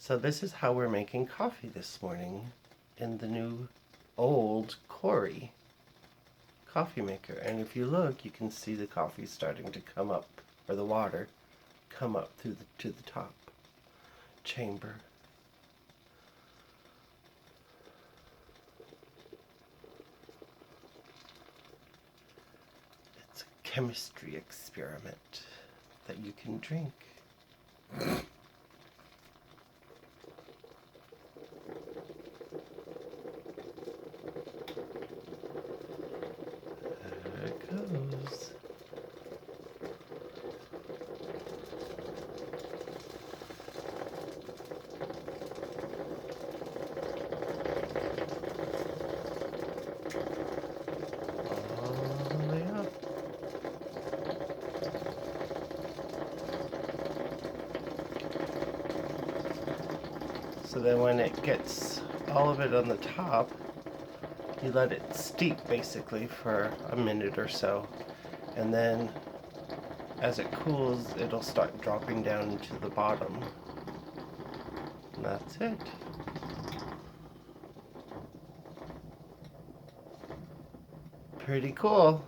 So this is how we're making coffee this morning in the new old Cory coffee maker. And if you look, you can see the coffee starting to come up, or the water come up to the top chamber. It's a chemistry experiment that you can drink. There it goes. All the way up. So then when it gets all of it on the top, you let it steep basically for a minute or so. And then as it cools, it'll start dropping down to the bottom. And that's it. Pretty cool.